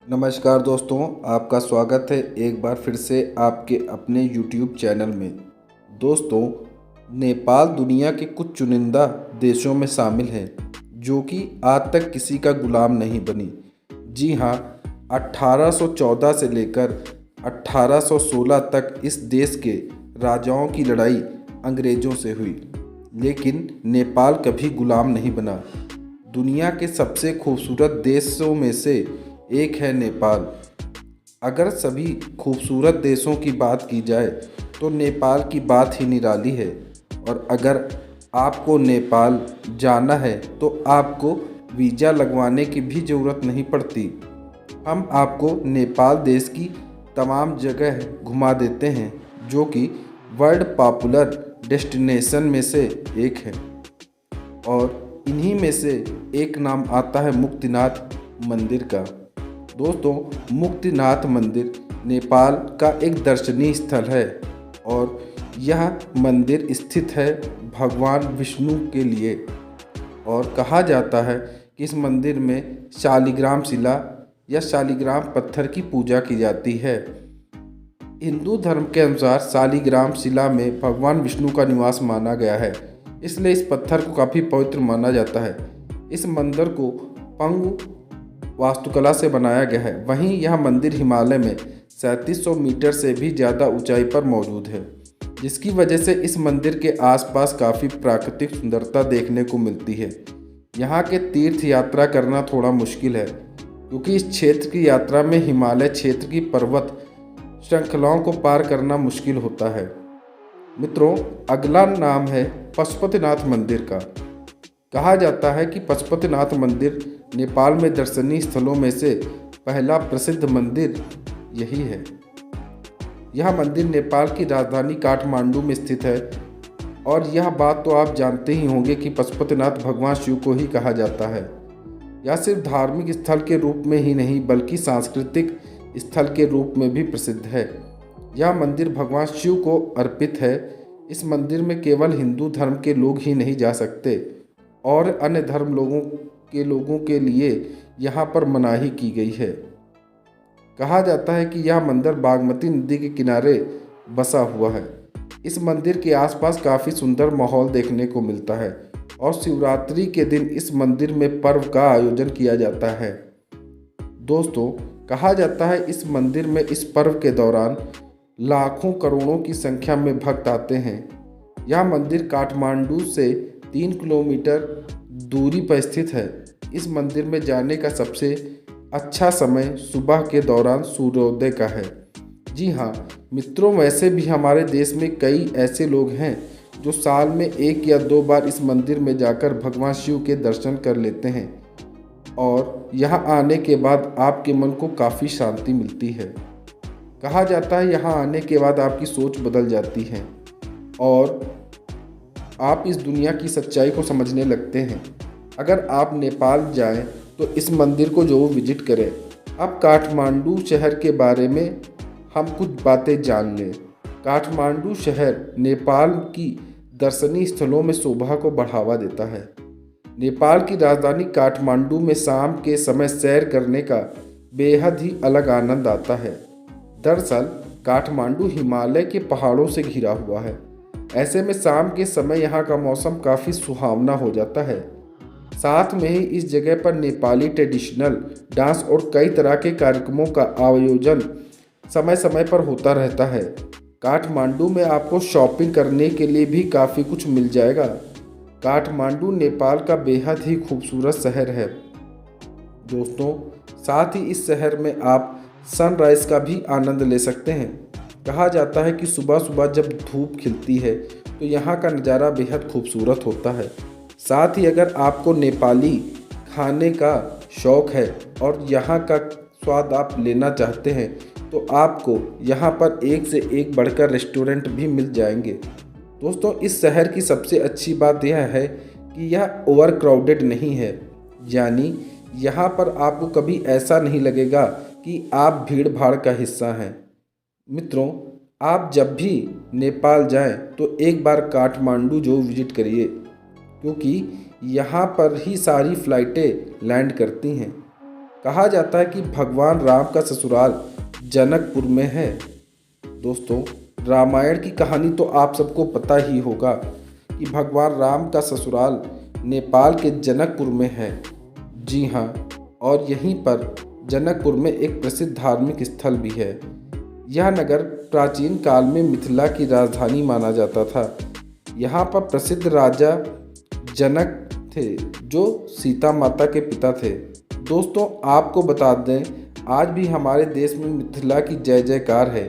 नमस्कार दोस्तों, आपका स्वागत है एक बार फिर से आपके अपने YouTube चैनल में। दोस्तों, नेपाल दुनिया के कुछ चुनिंदा देशों में शामिल है जो कि आज तक किसी का गुलाम नहीं बनी। जी हाँ, 1814 से लेकर 1816 तक इस देश के राजाओं की लड़ाई अंग्रेज़ों से हुई, लेकिन नेपाल कभी गुलाम नहीं बना। दुनिया के सबसे खूबसूरत देशों में से एक है नेपाल। अगर सभी खूबसूरत देशों की बात की जाए तो नेपाल की बात ही निराली है। और अगर आपको नेपाल जाना है तो आपको वीज़ा लगवाने की भी ज़रूरत नहीं पड़ती। हम आपको नेपाल देश की तमाम जगह घुमा देते हैं जो कि वर्ल्ड पॉपुलर डेस्टिनेशन में से एक है। और इन्हीं में से एक नाम आता है मुक्तिनाथ मंदिर का। दोस्तों, मुक्तिनाथ मंदिर नेपाल का एक दर्शनीय स्थल है और यह मंदिर स्थित है भगवान विष्णु के लिए। और कहा जाता है कि इस मंदिर में शालिग्राम शिला या शालिग्राम पत्थर की पूजा की जाती है। हिंदू धर्म के अनुसार शालिग्राम शिला में भगवान विष्णु का निवास माना गया है, इसलिए इस पत्थर को काफ़ी पवित्र माना जाता है। इस मंदिर को पंगु वास्तुकला से बनाया गया है। वहीं यह मंदिर हिमालय में 3700 मीटर से भी ज़्यादा ऊंचाई पर मौजूद है, जिसकी वजह से इस मंदिर के आसपास काफ़ी प्राकृतिक सुंदरता देखने को मिलती है। यहाँ के तीर्थ यात्रा करना थोड़ा मुश्किल है क्योंकि इस क्षेत्र की यात्रा में हिमालय क्षेत्र की पर्वत श्रृंखलाओं को पार करना मुश्किल होता है। मित्रों, अगला नाम है पशुपतिनाथ मंदिर का। कहा जाता है कि पशुपतिनाथ मंदिर नेपाल में दर्शनीय स्थलों में से पहला प्रसिद्ध मंदिर यही है। यह मंदिर नेपाल की राजधानी काठमांडू में स्थित है। और यह बात तो आप जानते ही होंगे कि पशुपतिनाथ भगवान शिव को ही कहा जाता है। यह सिर्फ धार्मिक स्थल के रूप में ही नहीं बल्कि सांस्कृतिक स्थल के रूप में भी प्रसिद्ध है। यह मंदिर भगवान शिव को अर्पित है। इस मंदिर में केवल हिंदू धर्म के लोग ही नहीं जा सकते और अन्य धर्म लोगों के लिए यहाँ पर मनाही की गई है। कहा जाता है कि यह मंदिर बागमती नदी के किनारे बसा हुआ है। इस मंदिर के आसपास काफ़ी सुंदर माहौल देखने को मिलता है और शिवरात्रि के दिन इस मंदिर में पर्व का आयोजन किया जाता है। दोस्तों, कहा जाता है इस मंदिर में इस पर्व के दौरान लाखों करोड़ों की संख्या में भक्त आते हैं। यह मंदिर काठमांडू से 3 किलोमीटर दूरी पर स्थित है। इस मंदिर में जाने का सबसे अच्छा समय सुबह के दौरान सूर्योदय का है। जी हाँ मित्रों, वैसे भी हमारे देश में कई ऐसे लोग हैं जो साल में 1 या 2 बार इस मंदिर में जाकर भगवान शिव के दर्शन कर लेते हैं और यहाँ आने के बाद आपके मन को काफ़ी शांति मिलती है। कहा जाता है यहाँ आने के बाद आपकी सोच बदल जाती है और आप इस दुनिया की सच्चाई को समझने लगते हैं। अगर आप नेपाल जाएं तो इस मंदिर को जरूर विजिट करें। अब काठमांडू शहर के बारे में हम कुछ बातें जान लें। काठमांडू शहर नेपाल की दर्शनीय स्थलों में शोभा को बढ़ावा देता है। नेपाल की राजधानी काठमांडू में शाम के समय सैर करने का बेहद ही अलग आनंद आता है। दरअसल काठमांडू हिमालय के पहाड़ों से घिरा हुआ है। ऐसे में शाम के समय यहाँ का मौसम काफ़ी सुहावना हो जाता है। साथ में ही इस जगह पर नेपाली ट्रेडिशनल डांस और कई तरह के कार्यक्रमों का आयोजन समय समय पर होता रहता है। काठमांडू में आपको शॉपिंग करने के लिए भी काफ़ी कुछ मिल जाएगा। काठमांडू नेपाल का बेहद ही खूबसूरत शहर है। दोस्तों, साथ ही इस शहर में आप सनराइज़ का भी आनंद ले सकते हैं। कहा जाता है कि सुबह सुबह जब धूप खिलती है तो यहाँ का नज़ारा बेहद खूबसूरत होता है। साथ ही अगर आपको नेपाली खाने का शौक़ है और यहाँ का स्वाद आप लेना चाहते हैं तो आपको यहाँ पर एक से एक बढ़कर रेस्टोरेंट भी मिल जाएंगे। दोस्तों, इस शहर की सबसे अच्छी बात यह है कि यह ओवर क्राउडेड नहीं है, यानी यहाँ पर आपको कभी ऐसा नहीं लगेगा कि आप भीड़ भाड़ का हिस्सा हैं। मित्रों, आप जब भी नेपाल जाएं तो एक बार काठमांडू जो विजिट करिए क्योंकि यहाँ पर ही सारी फ़्लाइटें लैंड करती हैं। कहा जाता है कि भगवान राम का ससुराल जनकपुर में है। दोस्तों, रामायण की कहानी तो आप सबको पता ही होगा कि भगवान राम का ससुराल नेपाल के जनकपुर में है। जी हाँ, और यहीं पर जनकपुर में एक प्रसिद्ध धार्मिक स्थल भी है। यह नगर प्राचीन काल में मिथिला की राजधानी माना जाता था। यहाँ पर प्रसिद्ध राजा जनक थे जो सीता माता के पिता थे। दोस्तों, आपको बता दें, आज भी हमारे देश में मिथिला की जय जयकार है।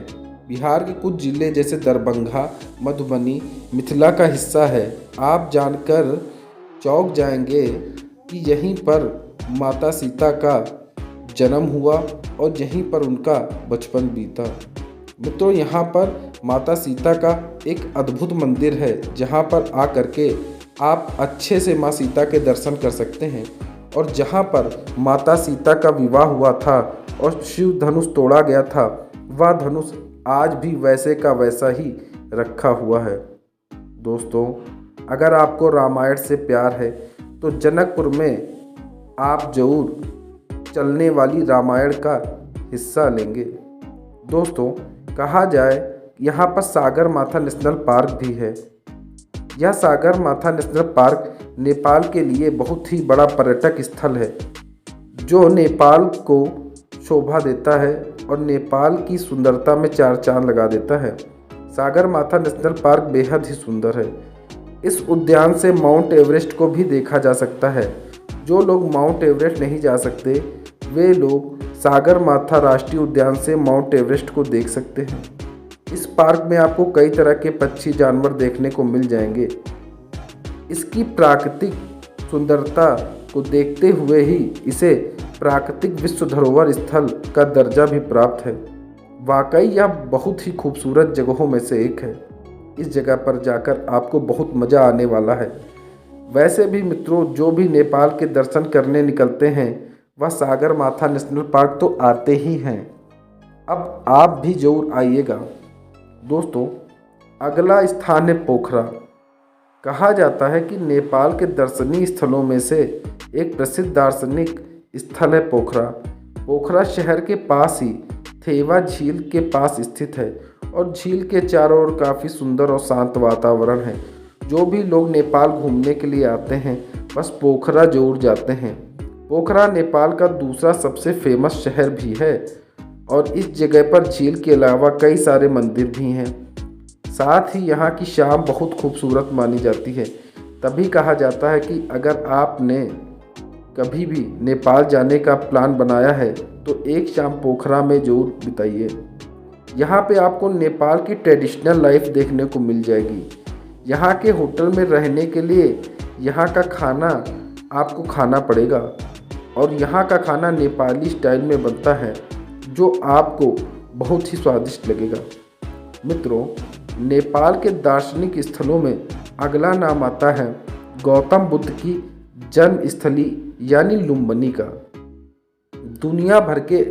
बिहार के कुछ जिले जैसे दरभंगा, मधुबनी मिथिला का हिस्सा है। आप जानकर चौंक जाएंगे कि यहीं पर माता सीता का जन्म हुआ और यहीं पर उनका बचपन बीता। मित्रों, यहाँ पर माता सीता का एक अद्भुत मंदिर है जहाँ पर आकर के आप अच्छे से माँ सीता के दर्शन कर सकते हैं। और जहाँ पर माता सीता का विवाह हुआ था और शिव धनुष तोड़ा गया था, वह धनुष आज भी वैसे का वैसा ही रखा हुआ है। दोस्तों, अगर आपको रामायण से प्यार है तो जनकपुर में आप जरूर चलने वाली रामायण का हिस्सा लेंगे। दोस्तों, कहा जाए यहाँ पर सागर माथा नेशनल पार्क भी है। यह सागर माथा नेशनल पार्क नेपाल के लिए बहुत ही बड़ा पर्यटक स्थल है जो नेपाल को शोभा देता है और नेपाल की सुंदरता में चार चांद लगा देता है। सागर माथा नेशनल पार्क बेहद ही सुंदर है। इस उद्यान से माउंट एवरेस्ट को भी देखा जा सकता है। जो लोग माउंट एवरेस्ट नहीं जा सकते, वे लोग सागर माथा राष्ट्रीय उद्यान से माउंट एवरेस्ट को देख सकते हैं। इस पार्क में आपको कई तरह के पक्षी जानवर देखने को मिल जाएंगे। इसकी प्राकृतिक सुंदरता को देखते हुए ही इसे प्राकृतिक विश्व धरोहर स्थल का दर्जा भी प्राप्त है। वाकई यह बहुत ही खूबसूरत जगहों में से एक है। इस जगह पर जाकर आपको बहुत मज़ा आने वाला है। वैसे भी मित्रों, जो भी नेपाल के दर्शन करने निकलते हैं वह सागर माथा नेशनल पार्क तो आते ही हैं। अब आप भी जरूर आइएगा। दोस्तों, अगला स्थान है पोखरा। कहा जाता है कि नेपाल के दर्शनीय स्थलों में से एक प्रसिद्ध दार्शनिक स्थल है पोखरा। पोखरा शहर के पास ही थेवा झील के पास स्थित है और झील के चारों ओर काफ़ी सुंदर और शांत वातावरण है। जो भी लोग नेपाल घूमने के लिए आते हैं बस पोखरा जरूर जाते हैं। पोखरा नेपाल का दूसरा सबसे फेमस शहर भी है और इस जगह पर झील के अलावा कई सारे मंदिर भी हैं। साथ ही यहाँ की शाम बहुत खूबसूरत मानी जाती है। तभी कहा जाता है कि अगर आपने कभी भी नेपाल जाने का प्लान बनाया है तो एक शाम पोखरा में जरूर बिताइए। यहाँ पे आपको नेपाल की ट्रेडिशनल लाइफ देखने को मिल जाएगी। यहाँ के होटल में रहने के लिए यहाँ का खाना आपको खाना पड़ेगा और यहाँ का खाना नेपाली स्टाइल में बनता है जो आपको बहुत ही स्वादिष्ट लगेगा। मित्रों, नेपाल के दार्शनिक स्थलों में अगला नाम आता है गौतम बुद्ध की जन्मस्थली यानी लुम्बिनी का। दुनिया भर के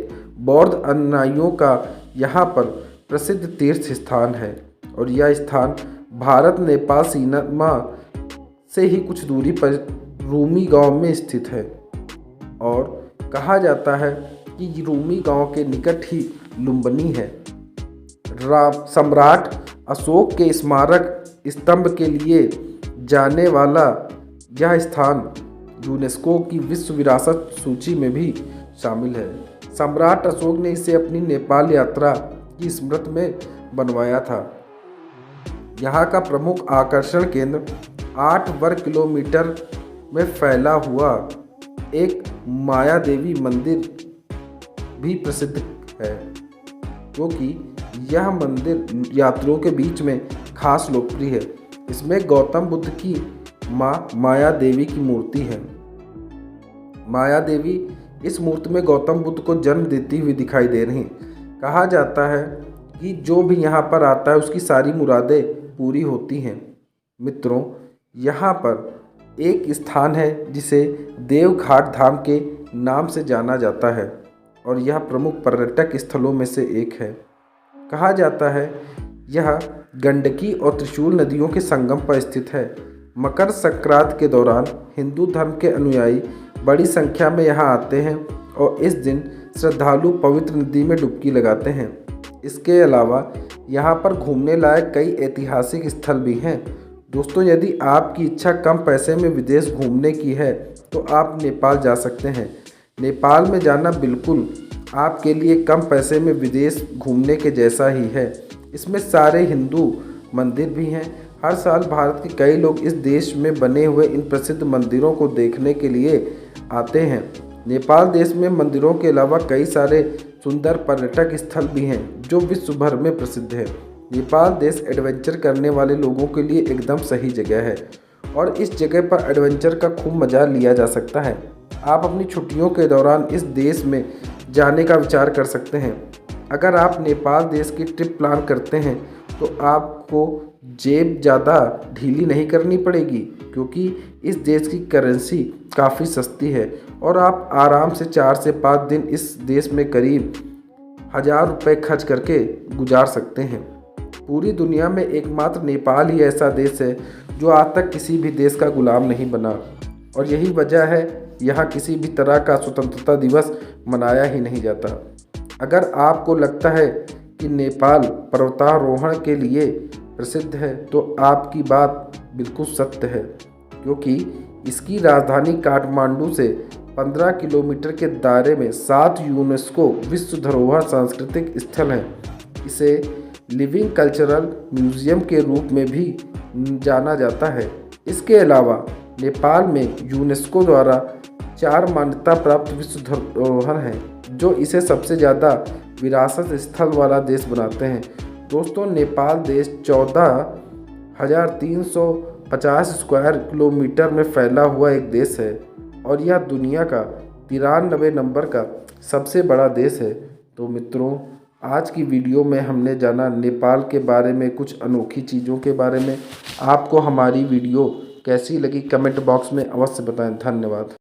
बौद्ध अनुयायियों का यहाँ पर प्रसिद्ध तीर्थ स्थान है और यह स्थान भारत नेपाल सीमा से ही कुछ दूरी पर रूमी गांव में स्थित है। और कहा जाता है कि रूमी गांव के निकट ही लुम्बिनी है। सम्राट अशोक के स्मारक स्तंभ के लिए जाने वाला यह स्थान यूनेस्को की विश्व विरासत सूची में भी शामिल है। सम्राट अशोक ने इसे अपनी नेपाल यात्रा की स्मृति में बनवाया था। यहाँ का प्रमुख आकर्षण केंद्र 8 वर्ग किलोमीटर में फैला हुआ एक माया देवी मंदिर भी प्रसिद्ध है, क्योंकि यह मंदिर यात्रियों के बीच में खास लोकप्रिय है। इसमें गौतम बुद्ध की माँ माया देवी की मूर्ति है। माया देवी इस मूर्ति में गौतम बुद्ध को जन्म देती हुई दिखाई दे रही। कहा जाता है कि जो भी यहाँ पर आता है उसकी सारी मुरादें पूरी होती हैं। मित्रों, यहाँ पर एक स्थान है जिसे देवघाट धाम के नाम से जाना जाता है और यह प्रमुख पर्यटक स्थलों में से एक है। कहा जाता है यह गंडकी और त्रिशूल नदियों के संगम पर स्थित है। मकर संक्रांति के दौरान हिंदू धर्म के अनुयायी बड़ी संख्या में यहाँ आते हैं और इस दिन श्रद्धालु पवित्र नदी में डुबकी लगाते हैं। इसके अलावा यहाँ पर घूमने लायक कई ऐतिहासिक स्थल भी हैं। दोस्तों, यदि आपकी इच्छा कम पैसे में विदेश घूमने की है तो आप नेपाल जा सकते हैं। नेपाल में जाना बिल्कुल आपके लिए कम पैसे में विदेश घूमने के जैसा ही है। इसमें सारे हिंदू मंदिर भी हैं। हर साल भारत के कई लोग इस देश में बने हुए इन प्रसिद्ध मंदिरों को देखने के लिए आते हैं। नेपाल देश में मंदिरों के अलावा कई सारे सुंदर पर्यटक स्थल भी हैं जो विश्व भर में प्रसिद्ध है। नेपाल देश एडवेंचर करने वाले लोगों के लिए एकदम सही जगह है और इस जगह पर एडवेंचर का खूब मज़ा लिया जा सकता है। आप अपनी छुट्टियों के दौरान इस देश में जाने का विचार कर सकते हैं। अगर आप नेपाल देश की ट्रिप प्लान करते हैं तो आपको जेब ज़्यादा ढीली नहीं करनी पड़ेगी, क्योंकि इस देश की करेंसी काफ़ी सस्ती है और आप आराम से 4 से 5 दिन इस देश में करीब 1000 रुपये खर्च करके गुजार सकते हैं। पूरी दुनिया में एकमात्र नेपाल ही ऐसा देश है जो आज तक किसी भी देश का गुलाम नहीं बना और यही वजह है यहाँ किसी भी तरह का स्वतंत्रता दिवस मनाया ही नहीं जाता। अगर आपको लगता है कि नेपाल पर्वतारोहण के लिए प्रसिद्ध है तो आपकी बात बिल्कुल सत्य है, क्योंकि इसकी राजधानी काठमांडू से 15 किलोमीटर के दायरे में 7 यूनेस्को विश्व धरोहर सांस्कृतिक स्थल हैं। इसे लिविंग कल्चरल म्यूजियम के रूप में भी जाना जाता है। इसके अलावा नेपाल में यूनेस्को द्वारा 4 मान्यता प्राप्त विश्व धरोहर हैं जो इसे सबसे ज़्यादा विरासत स्थल वाला देश बनाते हैं। दोस्तों, नेपाल देश 14,350 स्क्वायर किलोमीटर में फैला हुआ एक देश है और यह दुनिया का 93 नंबर का सबसे बड़ा देश है। तो मित्रों, आज की वीडियो में हमने जाना नेपाल के बारे में, कुछ अनोखी चीज़ों के बारे में। आपको हमारी वीडियो कैसी लगी कमेंट बॉक्स में अवश्य बताएं। धन्यवाद।